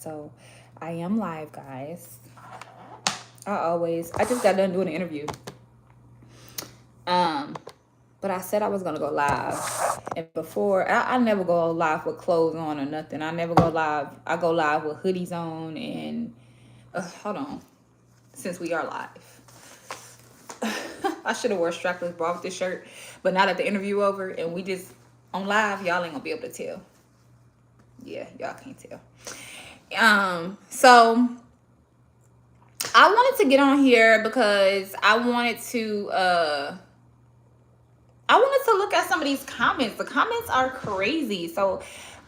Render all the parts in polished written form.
So I am live, guys. I just got done doing an interview. Um, but I said I was gonna go live. And before I never go live with clothes on or nothing. I never go live. I go live with hoodies on and hold on. Since we are live. I should have wore strapless bra with this shirt. But now that the interview over and we just on live, y'all ain't gonna be able to tell. Yeah, y'all can't tell. So I wanted to get on here because I wanted to look at some of these comments. The comments are crazy. So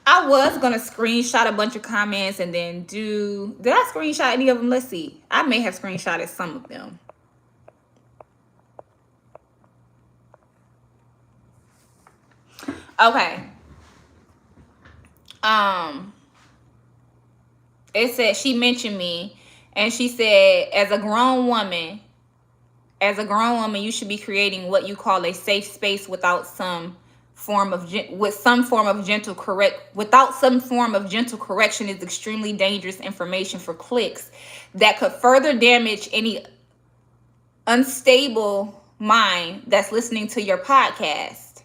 I was gonna screenshot a bunch of comments and then did I screenshot any of them? Let's see. I may have screenshotted some of them. Okay. It said she mentioned me and she said, as a grown woman, you should be creating what you call a safe space without some form of gentle correction is extremely dangerous information for clicks that could further damage any unstable mind that's listening to your podcast.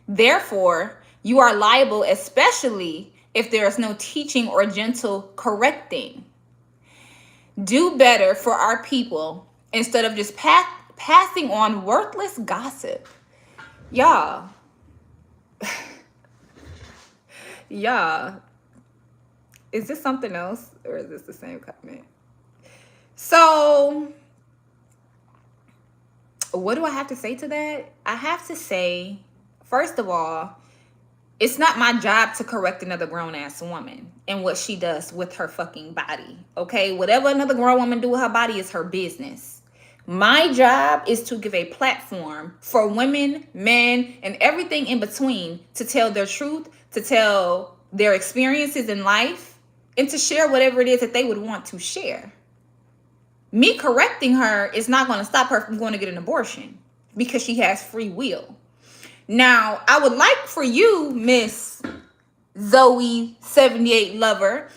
Therefore, you are liable, especially if there is no teaching or gentle correcting. Do better for our people instead of just passing on worthless gossip. Y'all. Y'all. Is this something else or is this the same comment? So, what do I have to say to that? I have to say, first of all, it's not my job to correct another grown ass woman and what she does with her fucking body. Okay? Whatever another grown woman do with her body is her business. My job is to give a platform for women, men, and everything in between to tell their truth, to tell their experiences in life, and to share whatever it is that they would want to share. Me correcting her is not going to stop her from going to get an abortion because she has free will. Now, I would like for you, Miss Zoe 78 Lover,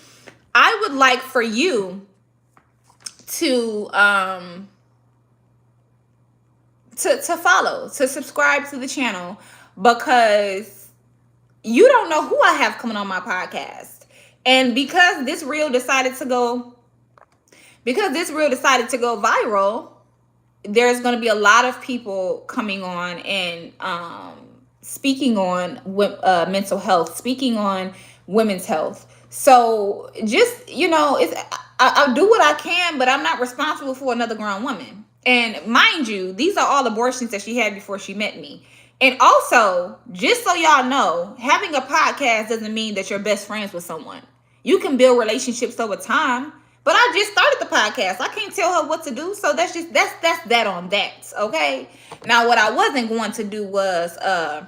I would like for you to follow, to subscribe to the channel, because you don't know who I have coming on my podcast. And because this reel decided to go viral, there's going to be a lot of people coming on and speaking on mental health, speaking on women's health. So just, I'll do what I can, but I'm not responsible for another grown woman. And mind you, these are all abortions that she had before she met me. And also, just so y'all know, having a podcast doesn't mean that you're best friends with someone. You can build relationships over time. But I just started the podcast. I can't tell her what to do. So that's that on that. Okay. Now, what I wasn't going to do was I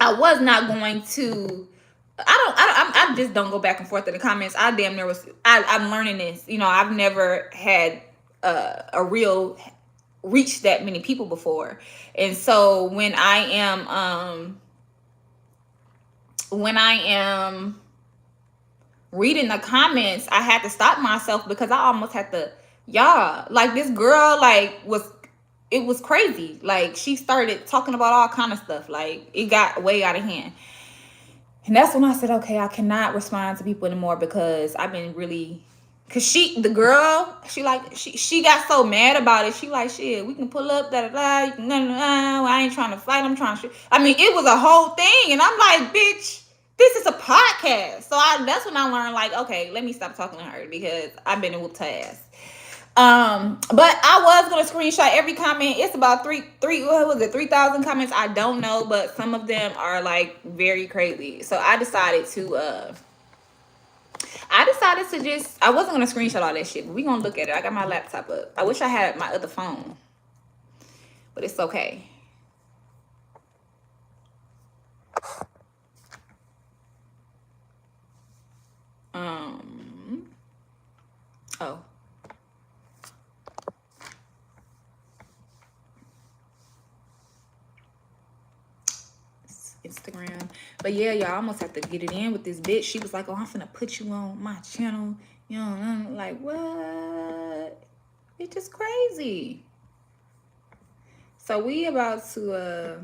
was not going to. I just don't go back and forth in the comments. I damn near was. I'm learning this. I've never had a real reach that many people before, and so when I am reading the comments, I had to stop myself because I almost had to, like this girl, it was crazy. Like she started talking about all kind of stuff. Like it got way out of hand. And that's when I said, okay, I cannot respond to people anymore because I've been really, she got so mad about it. She like, shit, we can pull up, I ain't trying to fight. I'm trying to shoot. I mean, it was a whole thing. And I'm like, bitch, this is a podcast. So that's when I learned, like, okay, let me stop talking to her because I've been whooped her ass. But I was gonna screenshot every comment. It's about 3,000 comments. I don't know, but some of them are like very crazy. So I decided to I wasn't gonna screenshot all that shit, but we gonna look at it. I got my laptop up. I wish I had my other phone, but it's okay. Oh. Instagram. But yeah, y'all almost have to get it in with this bitch. She was like, "Oh, I'm finna put you on my channel." You know, and I'm like, what? It's just crazy. So we about to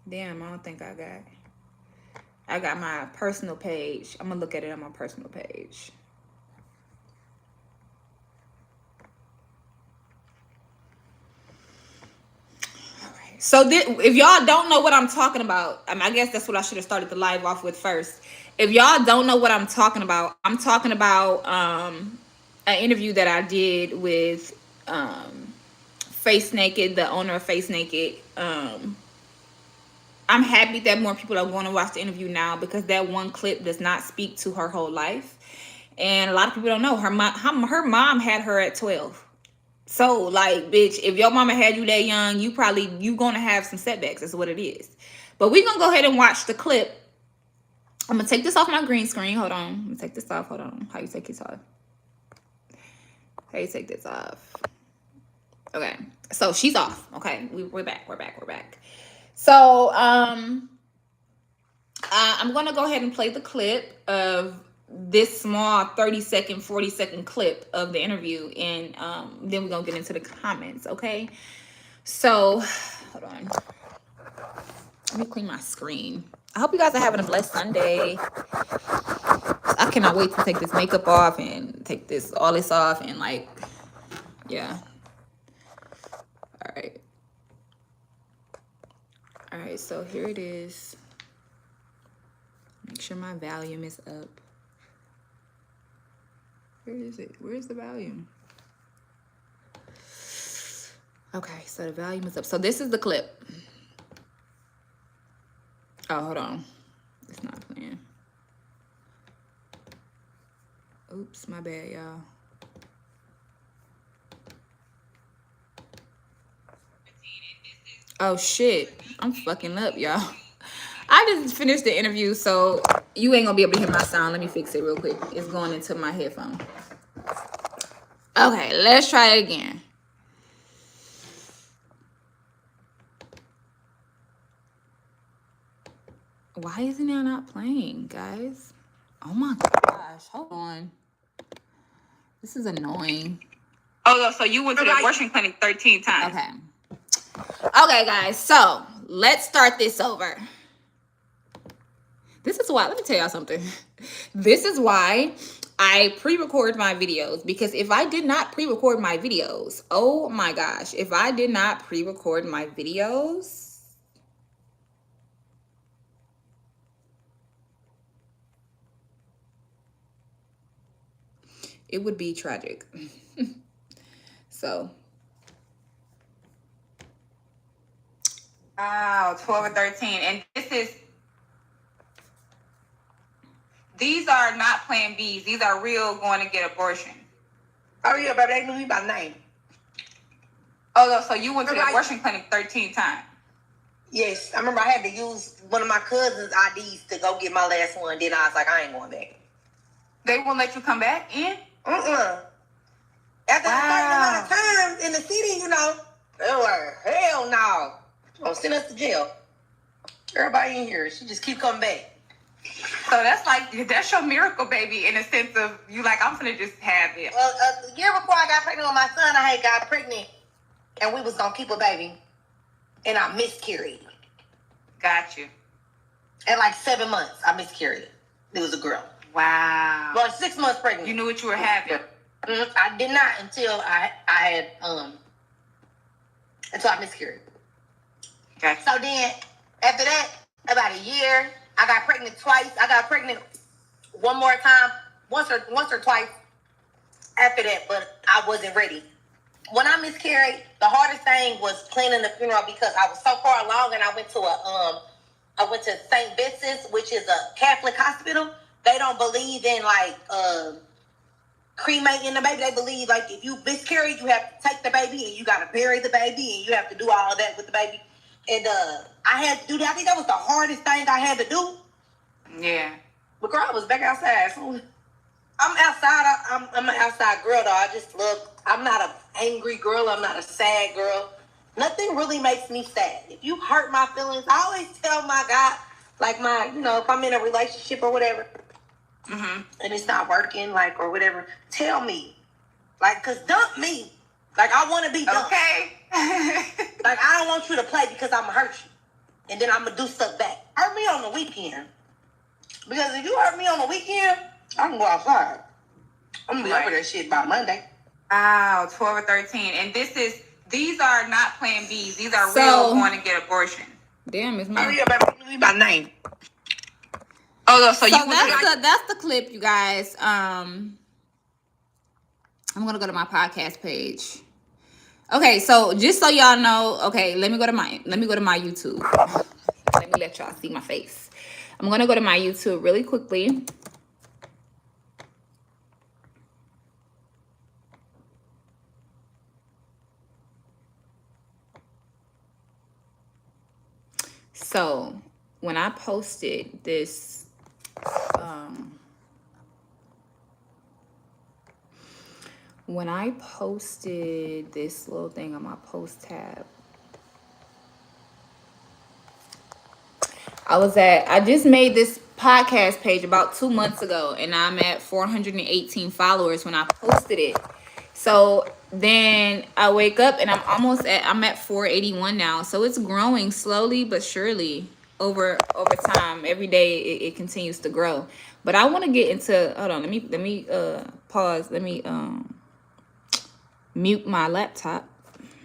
damn, I don't think I got my personal page. I'm gonna look at it on my personal page. So if y'all don't know what I'm talking about, I guess that's what I should have started the live off with first. If y'all don't know what I'm talking about, I'm talking about an interview that I did with Face Naked, the owner of Face Naked. I'm happy that more people are going to watch the interview now because that one clip does not speak to her whole life, and a lot of people don't know her mom had her at 12. So, like, bitch, if your mama had you that young, you gonna have some setbacks. That's what it is. But we gonna go ahead and watch the clip. I'm gonna take this off my green screen. Hold on. I'm gonna take this off. Hold on. How you take this off? How you take this off? Okay. So she's off. Okay. We're back. We're back. So, I'm gonna go ahead and play the clip of this small 30-second, 40-second clip of the interview, and then we're gonna get into the comments. Okay. So, hold on. Let me clean my screen. I hope you guys are having a blessed Sunday. I cannot wait to take this makeup off and take all this off and like, yeah. All right. All right, so here it is. Make sure my volume is up. Where is it? Where's the volume? Okay, so the volume is up. So this is the clip. Oh, hold on. It's not playing. Oops, my bad, y'all. Oh, shit. I'm fucking up, y'all. I just finished the interview, so you ain't gonna be able to hear my sound. Let me fix it real quick. It's going into my headphone. Okay, let's try it again. Why isn't it not playing, guys? Oh my gosh, hold on. This is annoying. Oh, so you went to the abortion clinic 13 times. Okay, guys, so let's start this over. This is why, let me tell y'all something. This is why I pre-record my videos, because if I did not pre-record my videos, oh my gosh, if I did not pre-record my videos, it would be tragic. So. Wow, 12 or 13. And these are not Plan Bs. These are real going to get abortion. Oh, yeah, but they knew me by name. Oh, so you went to the abortion clinic 13 times? Yes. I remember I had to use one of my cousin's IDs to go get my last one. Then I was like, I ain't going back. They won't let you come back in? After a certain amount of time in the city, you know, they were, hell no. Oh, send us to jail. Everybody in here, she just keep coming back. So that's your miracle baby, in a sense of you like, I'm gonna just have it. Well, the year before I got pregnant with my son, I had got pregnant and we was gonna keep a baby, and I miscarried. Got you. At like 7 months, I miscarried. It was a girl. Wow. Well, 6 months pregnant. You knew what you were having. I did not until I had until I miscarried. Gotcha. So then after that, about a year, I got pregnant twice. I got pregnant one more time, once or twice after that, but I wasn't ready. When I miscarried, the hardest thing was planning the funeral because I was so far along, and I went to St. Vincent's, which is a Catholic hospital. They don't believe in cremating the baby. They believe like if you miscarry, you have to take the baby and you got to bury the baby and you have to do all of that with the baby. And I had to do that. I think that was the hardest thing I had to do. Yeah. But girl, I was back outside. So I'm outside. I'm an outside girl though. I just love. I'm not an angry girl. I'm not a sad girl. Nothing really makes me sad. If you hurt my feelings, I always tell my guy, like if I'm in a relationship or whatever, and it's not working, like, or whatever, tell me. Like, cause dump me. Like, I want to be dumped. Okay. Like, I don't want you to play because I'm gonna hurt you, and then I'm gonna do stuff back. Hurt me on the weekend, because if you hurt me on the weekend, I can go outside. I'm gonna be over that shit by Monday. Wow, 12 or 13. And these are not plan Bs. These are real going to get abortion. Damn, it's my. Oh, yeah, baby, by name. Oh, so that's the clip, you guys. I'm gonna go to my podcast page. Okay, so just so y'all know, okay, let me go to my YouTube. Let me let y'all see my face. I'm gonna go to my YouTube really quickly. So when I posted this, little thing on my post tab, I just made this podcast page about 2 months ago, and I'm at 418 followers when I posted it. So then I wake up and I'm at 481 now. So it's growing slowly but surely over time. Every day it continues to grow. But I want to get into, hold on, let me pause. Let me mute my laptop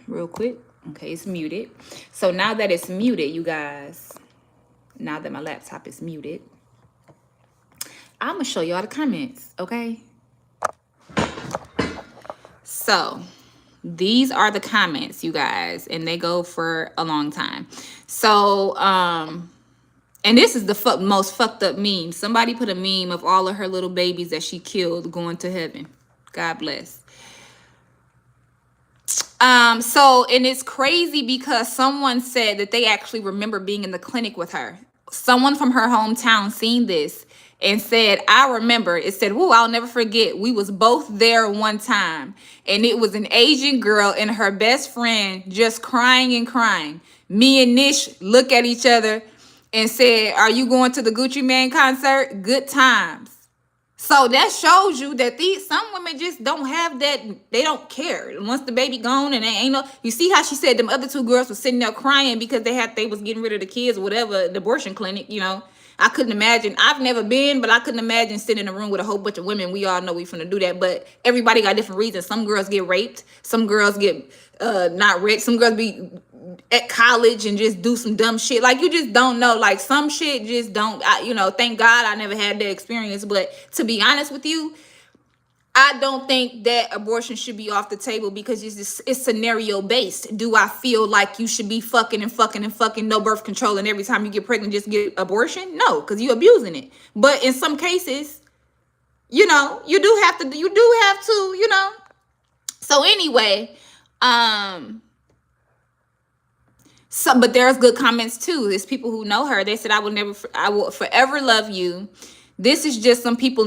real quick. Okay, it's muted. So now that it's muted, you guys, now that my laptop is muted, I'm gonna show y'all the comments, okay? So these are the comments, you guys, and they go for a long time. So and this is the most fucked up meme. Somebody put a meme of all of her little babies that she killed going to heaven. God bless. So, and it's crazy because someone said that they actually remember being in the clinic with her. Someone from her hometown seen this and said, I remember. It said, whoa, I'll never forget. We was both there one time. And it was an Asian girl and her best friend just crying and crying. Me and Nish look at each other and said, are you going to the Gucci Mane concert? Good times. So that shows you that some women just don't have that. They don't care. Once the baby gone and they ain't no. You see how she said them other two girls were sitting there crying because they was getting rid of the kids or whatever, the abortion clinic. I couldn't imagine. I've never been, but I couldn't imagine sitting in a room with a whole bunch of women. We all know we finna do that, but everybody got different reasons. Some girls get raped. Some girls get not raped. Some girls be at college and just do some dumb shit. Like, you just don't know. Like, some shit just don't. Thank God I never had that experience. But to be honest with you, I don't think that abortion should be off the table because it's scenario based. Do I feel like you should be fucking and fucking and fucking, no birth control, and every time you get pregnant just get abortion? No, because you abusing it. But in some cases, you do have to. So anyway, but there's good comments too. There's people who know her. They said, I will forever love you. This is just some people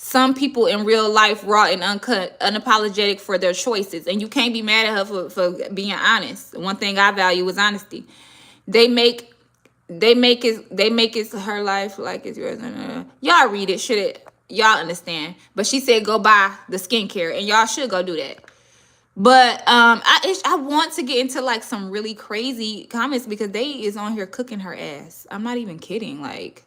some people in real life, raw and uncut, unapologetic for their choices. And you can't be mad at her for being honest. One thing I value is honesty. They make it her life like it's yours. Y'all read it, should it? Y'all understand. But she said go buy the skincare, and y'all should go do that. But I want to get into like some really crazy comments because they is on here cooking her ass. I'm not even kidding. Like,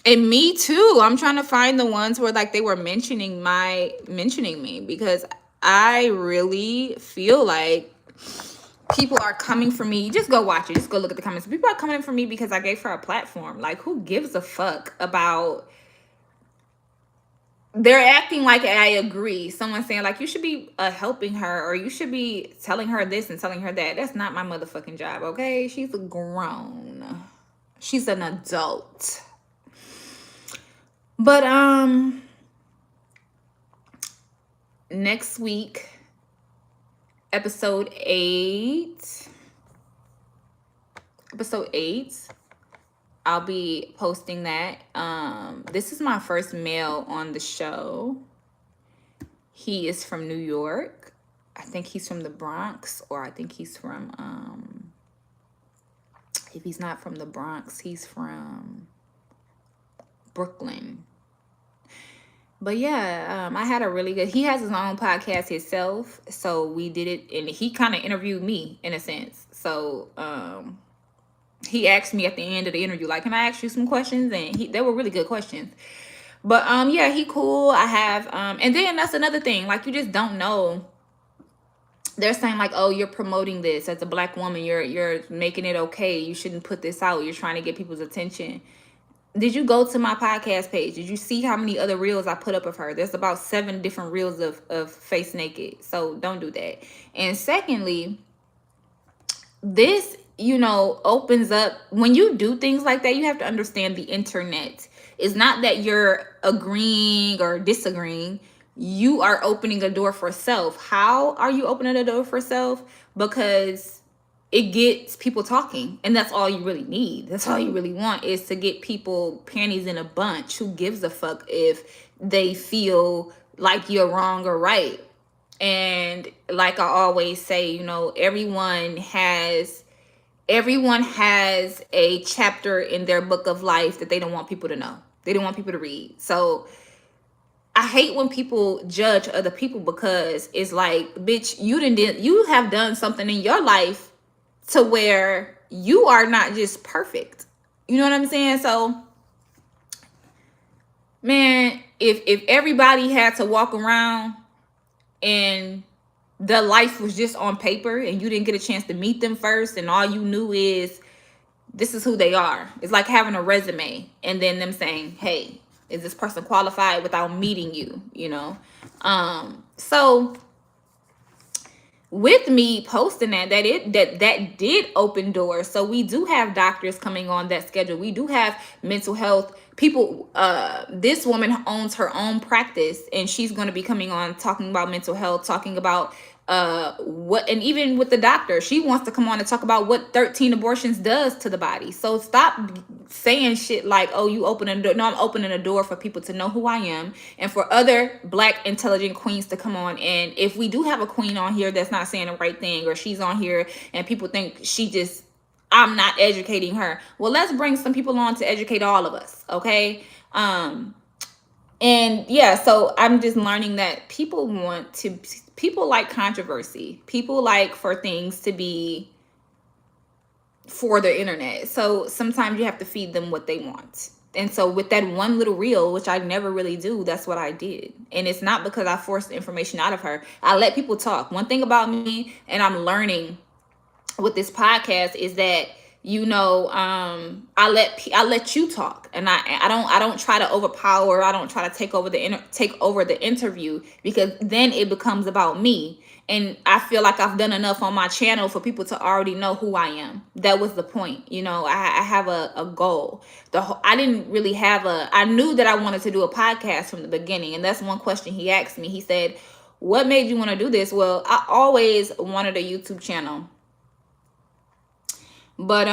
and me too. I'm trying to find the ones where like they were mentioning me, because I really feel like people are coming for me. Just go watch it. Just go look at the comments. People are coming for me because I gave her a platform. Like, who gives a fuck about? They're acting like I agree. Someone saying like you should be helping her, or you should be telling her this and telling her that. That's not my motherfucking job, okay? She's grown. She's an adult. But next week, episode 8, I'll be posting that. This is my first male on the show. He is from New York. I think he's from the Bronx, or I think he's from if he's not from the Bronx, he's from Brooklyn. But yeah, I had a really good. He has his own podcast himself, so we did it, and he kind of interviewed me in a sense. So he asked me at the end of the interview, like, "Can I ask you some questions?" And they were really good questions. But yeah, he cool. I have and then that's another thing. Like, you just don't know. They're saying like, "Oh, you're promoting this as a black woman. You're making it okay. You shouldn't put this out. You're trying to get people's attention." Did you go to my podcast page? Did you see how many other reels I put up of her? There's about 7 different reels of face naked. So don't do that. And secondly, this, opens up, when you do things like that, you have to understand the internet. It's not that you're agreeing or disagreeing. You are opening a door for self. How are you opening a door for self? Because it gets people talking, and that's all you really need. That's all you really want, is to get people panties in a bunch. Who gives a fuck if they feel like you're wrong or right? And like I always say, everyone has a chapter in their book of life that they don't want people to know. They don't want people to read. So I hate when people judge other people, because it's like, bitch, you have done something in your life to where you are not just perfect. You know what I'm saying? So, man, if everybody had to walk around and the life was just on paper, and you didn't get a chance to meet them first, and all you knew is this is who they are. It's like having a resume and then them saying, "Hey, is this person qualified?" without meeting you, So with me posting that did open doors. So we do have doctors coming on that schedule. We do have mental health people. This woman owns her own practice, and she's going to be coming on talking about mental health, talking about what, and even with the doctor, she wants to come on and talk about what 13 abortions does to the body. So stop saying shit like, "Oh, you open a door." No, I'm opening a door for people to know who I am, and for other black intelligent queens to come on. And if we do have a queen on here that's not saying the right thing, or she's on here and people think I'm not educating her, well, let's bring some people on to educate all of us, okay? And yeah, so I'm just learning that people like controversy. People like for things to be for the internet. So sometimes you have to feed them what they want. And so with that one little reel, which I never really do, that's what I did. And it's not because I forced the information out of her. I let people talk. One thing about me, and I'm learning with this podcast, is that I let you talk, and I don't try to overpower. I don't try to take over the interview, because then it becomes about me. And I feel like I've done enough on my channel for people to already know who I am. That was the point. I have a goal. I didn't really I knew that I wanted to do a podcast from the beginning, and that's one question he asked me. He said, "What made you want to do this?" Well, I always wanted a YouTube channel. But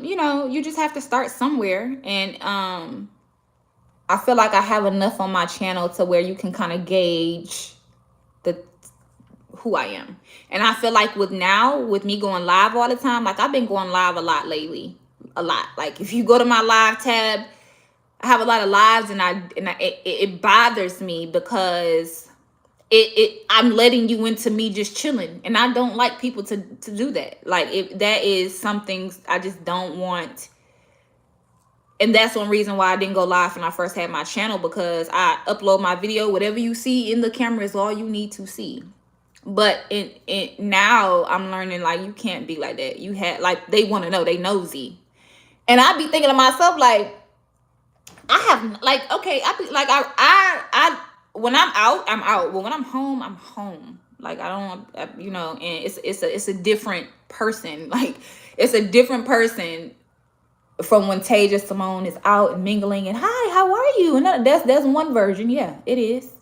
you just have to start somewhere. And I feel like I have enough on my channel to where you can kind of gauge the who I am. And I feel like with me going live all the time, like I've been going live a lot lately. A lot. Like if you go to my live tab, I have a lot of lives, and it bothers me, because I'm letting you into me just chilling, and I don't like people to do that. Like, if that is something I just don't want. And that's one reason why I didn't go live when I first had my channel, because I upload my video, whatever you see in the camera is all you need to see. But now I'm learning, like, you can't be like that. You had, like, they want to know, they nosy. And I be thinking to myself, like, I have, like, okay, I be like, I when I'm out, I'm out. But when I'm home, I'm home. Like, I don't, and it's a different person. Like, it's a different person from when Taja Simone is out and mingling and, "Hi, how are you?" And that's one version. Yeah, it is.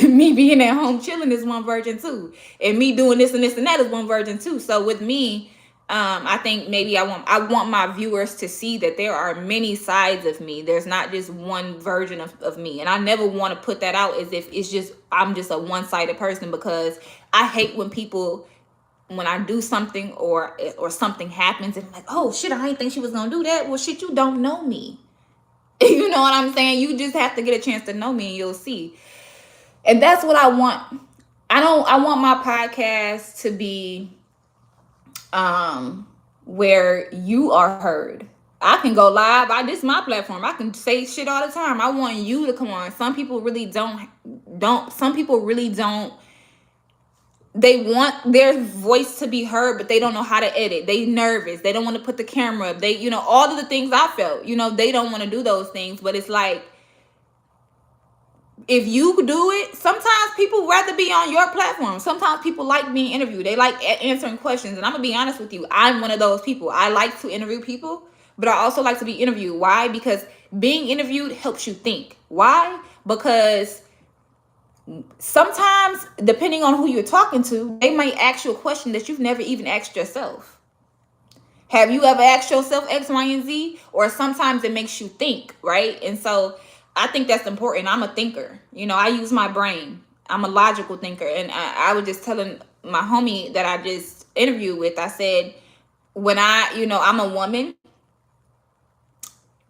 Me being at home chilling is one version too, and me doing this and this and that is one version too. So with me, I think maybe I want my viewers to see that there are many sides of me. There's not just one version of me. And I never want to put that out as if it's just I'm just a one-sided person, because I hate when people, when I do something or something happens and I'm like, oh shit, I didn't think she was gonna do that. Well shit, you don't know me. You know what I'm saying? You just have to get a chance to know me and you'll see. And that's what I want. I want my podcast to be where you are heard. I can go live. This is my platform. I can say shit all the time. I want you to come on. Some people really don't some people really don't, they want their voice to be heard, but they don't know how to edit. They nervous. They don't want to put the camera up. They, all of the things I felt, they don't want to do those things. But it's like, if you do it, sometimes people rather be on your platform. Sometimes people like being interviewed. They like answering questions. And I'm going to be honest with you. I'm one of those people. I like to interview people, but I also like to be interviewed. Why? Because being interviewed helps you think. Why? Because sometimes, depending on who you're talking to, they might ask you a question that you've never even asked yourself. Have you ever asked yourself X, Y, and Z? Or sometimes it makes you think, right? And so I think that's important. I'm a thinker. I use my brain. I'm a logical thinker. And I was just telling my homie that I just interviewed with, I said, when I'm a woman,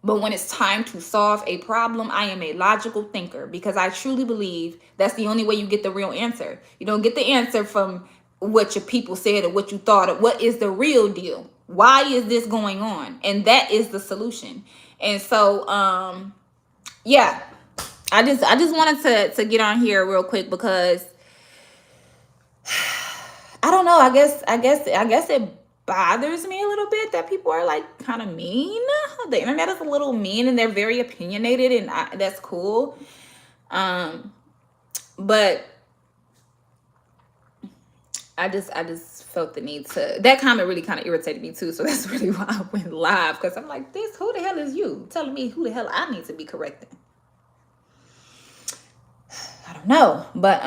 but when it's time to solve a problem, I am a logical thinker, because I truly believe that's the only way you get the real answer. You don't get the answer from what your people said or what you thought, or what is the real deal. Why is this going on? And that is the solution. And so, yeah, I just wanted to get on here real quick because I don't know. I guess it bothers me a little bit that people are like kind of mean. The internet is a little mean and they're very opinionated, and that's cool. But I just felt the need to. That comment really kind of irritated me too, so that's really why I went live, because I'm like, this. Who the hell is you telling me who the hell I need to be correcting? I don't know, but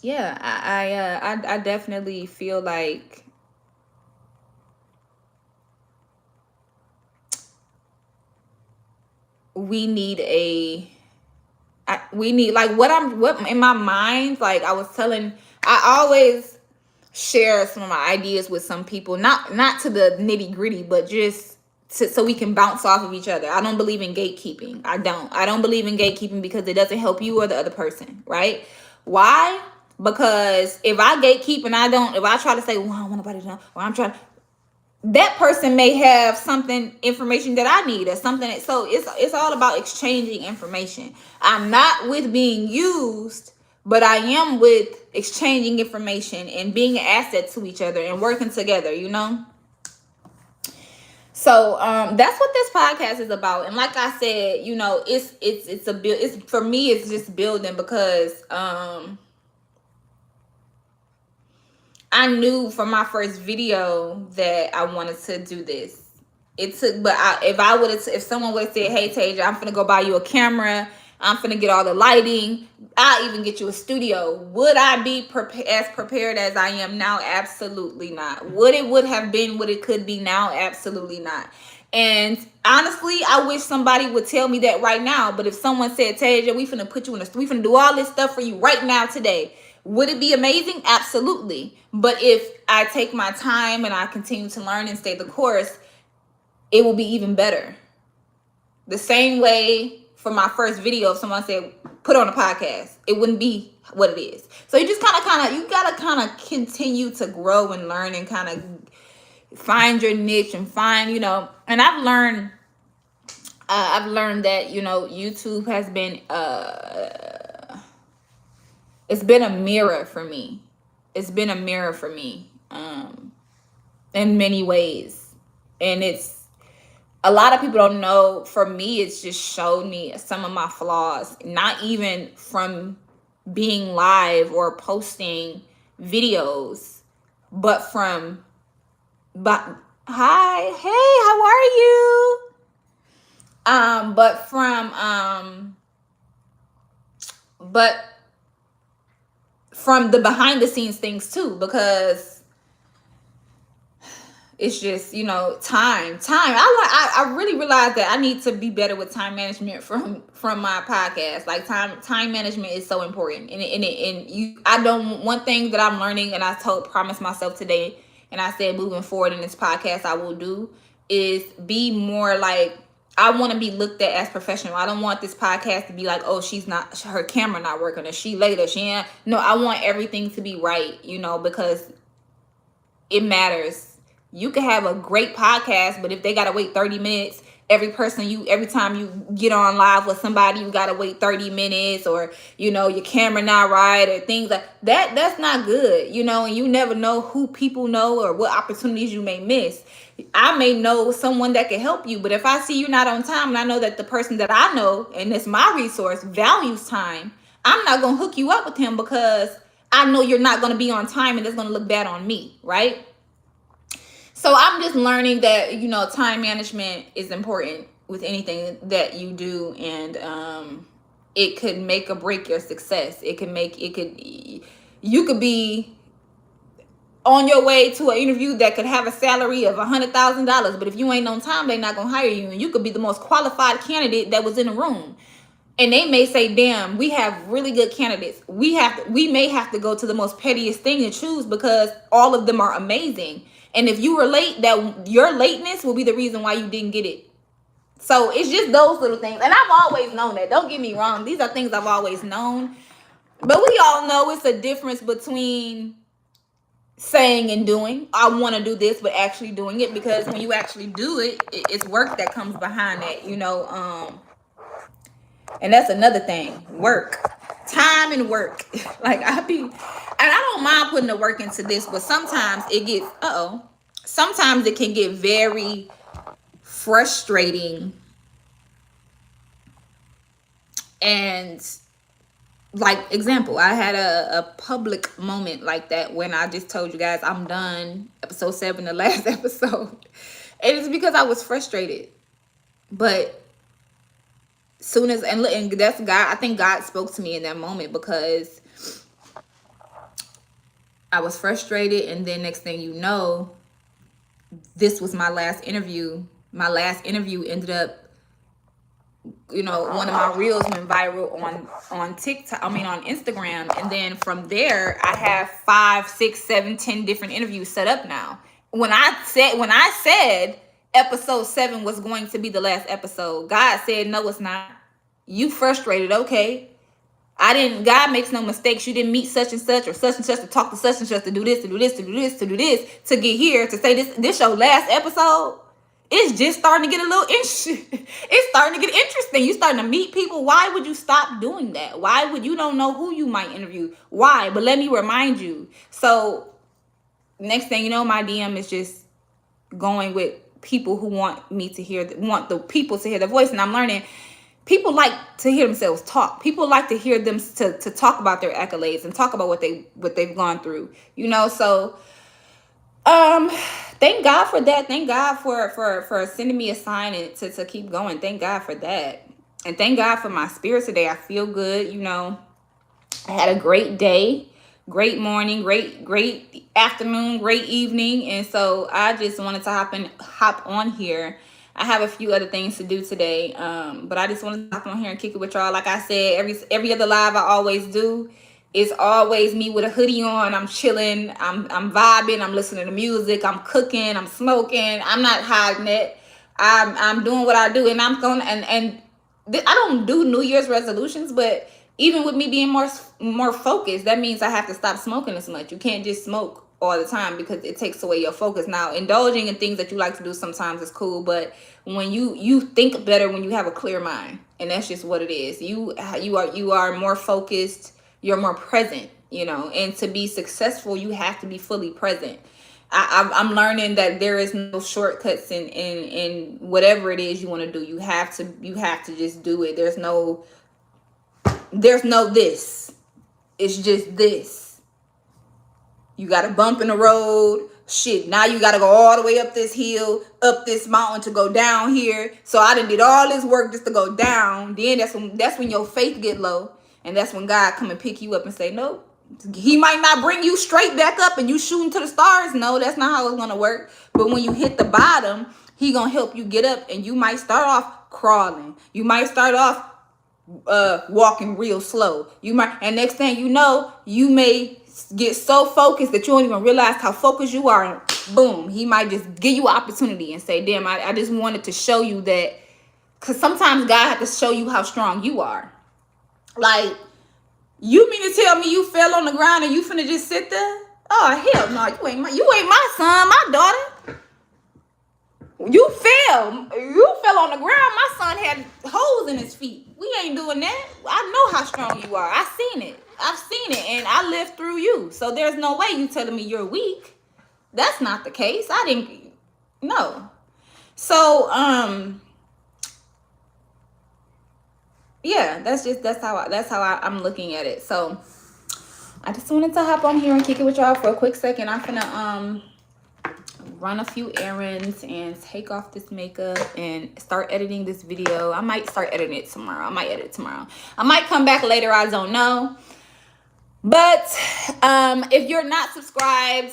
yeah, I definitely feel like we need we need, like, what in my mind, like I was telling, I always share some of my ideas with some people, not to the nitty gritty, but just so we can bounce off of each other. I don't believe in gatekeeping. I don't believe in gatekeeping, because it doesn't help you or the other person, right? Why? Because if I gatekeep and if I try to say, well, I don't want nobody to know, or I'm trying, that person may have information that I need or something. So it's all about exchanging information. I'm not with being used, but I am with exchanging information and being an asset to each other and working together, So that's what this podcast is about. And like I said, it's a build. It's, for me, it's just building, because I knew from my first video that I wanted to do this. It took, but if someone would have said, "Hey, Tasia, I'm finna go buy you a camera. I'm finna get all the lighting. I'll even get you a studio," would I be as prepared as I am now? Absolutely not. Would have been what it could be now? Absolutely not. And honestly, I wish somebody would tell me that right now. But if someone said, "Tasia, we finna put you in we finna do all this stuff for you right now today," would it be amazing? Absolutely. But if I take my time and I continue to learn and stay the course, it will be even better. The same way for my first video, if someone said, put on a podcast, it wouldn't be what it is. So you just you gotta kind of continue to grow and learn and kind of find your niche and find, and I've learned that, YouTube has been, it's been a mirror for me. It's been a mirror for me, in many ways. And a lot of people don't know. For me, it's just showed me some of my flaws, not even from being live or posting videos, but hi, hey, how are you? But from the behind the scenes things too, because It's just, I really realized that I need to be better with time management from my podcast. Like time management is so important, and you I don't one thing that I'm learning, and I told promised myself today, and I said moving forward in this podcast I will do, is be more like, I want to be looked at as professional. I don't want this podcast to be like, oh, she's not, her camera not working, or she later, she ain't. No, I want everything to be right, because it matters. You can have a great podcast, but if they gotta wait 30 minutes, every time you get on live with somebody, you gotta wait 30 minutes, or your camera not right, or things like that. That's not good, and you never know who people know or what opportunities you may miss. I may know someone that can help you, but if I see you not on time and I know that the person that I know, and it's my resource, values time, I'm not gonna hook you up with him because I know you're not gonna be on time and it's gonna look bad on me, right? So I'm just learning that time management is important with anything that you do, and it could make or break your success. You could be on your way to an interview that could have a salary of $100,000, but if you ain't on time, they're not gonna hire you, and you could be the most qualified candidate that was in the room. And they may say, damn, we have really good candidates. We may have to go to the most pettiest thing to choose because all of them are amazing. And if you were late, that your lateness will be the reason why you didn't get it. So it's just those little things. And I've always known that. Don't get me wrong. These are things I've always known. But we all know it's a difference between saying and doing. I want to do this, but actually doing it. Because when you actually do it, it's work that comes behind that, and that's another thing. Work. Time and work. Like and I don't mind putting the work into this, but sometimes it gets sometimes it can get very frustrating. And like, example, I had a public moment like that when I just told you guys I'm done. Episode 7, the last episode. And it's because I was frustrated. But soon as, and that's God, I think God spoke to me in that moment, because I was frustrated, and then next thing you know, this was my last interview. My last interview ended up, one of my reels went viral on TikTok, on Instagram, and then from there I have 5, 6, 7, 10 different interviews set up now. When I said episode 7 was going to be the last episode, God said, no, it's not. You frustrated, okay. God makes no mistakes. You didn't meet such and such or such and such to talk to such and such to do this, to do this, to do this, to do this, to get here, to say this your last episode. It's just starting to get a little it's starting to get interesting. You starting to meet people. Why would you stop doing that? Why would you don't know who you might interview? Why? But let me remind you. So next thing you know, my DM is just going with people who want the people to hear the voice. And I'm learning people like to hear themselves talk. People like to hear them to talk about their accolades and talk about what they've gone through. So thank God for that. Thank God for sending me a sign and to keep going. Thank God for that. And thank God for my spirit today. I feel good. I had a great day, great morning, great afternoon, great evening. And so I just wanted to hop on here. I have a few other things to do today. But I just wanted to hop on here and kick it with y'all. Like I said, every other live I always do. It's always me with a hoodie on. I'm chilling. I'm vibing. I'm listening to music. I'm cooking. I'm smoking. I'm not hiding it. I'm doing what I do, and I'm going. And I don't do New Year's resolutions, but even with me being more focused, that means I have to stop smoking as much. You can't just smoke all the time because it takes away your focus. Now, indulging in things that you like to do sometimes is cool, but when you think better when you have a clear mind, and that's just what it is. You are more focused. You're more present, and to be successful, you have to be fully present. I'm learning that there is no shortcuts in whatever it is you want to do. You have to just do it. There's no this. It's just this. You got a bump in the road. Shit, now you got to go all the way up this hill, up this mountain to go down here. So I done did all this work just to go down. Then that's when your faith get low. And that's when God come and pick you up and say, nope, He might not bring you straight back up and you shooting to the stars. No, that's not how it's gonna work. But when you hit the bottom, he gonna help you get up, and you might start off crawling. You might start off walking real slow. You might, and next thing you know, you may get so focused that you don't even realize how focused you are, and boom, he might just give you an opportunity and say, damn, I just wanted to show you that. Because sometimes God has to show you how strong you are. Like, you mean to tell me you fell on the ground and you finna just sit there? Oh, hell no, you ain't my son, my daughter. You fell on the ground. My son had holes in his feet. We ain't doing that. I know how strong you are. I've seen it, and I lived through you. So there's no way you telling me you're weak. That's not the case. I didn't. No. So yeah, that's how I'm looking at it. So I just wanted to hop on here and kick it with y'all for a quick second. I'm finna run a few errands and take off this makeup and start editing this video. I might start editing it tomorrow. I might edit it tomorrow. I might come back later. I don't know. But if you're not subscribed,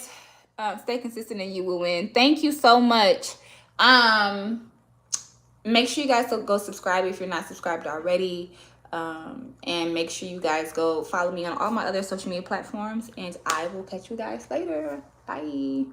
stay consistent and you will win. Thank you so much. Make sure you guys go subscribe if you're not subscribed already. And make sure you guys go follow me on all my other social media platforms. And I will catch you guys later. Bye.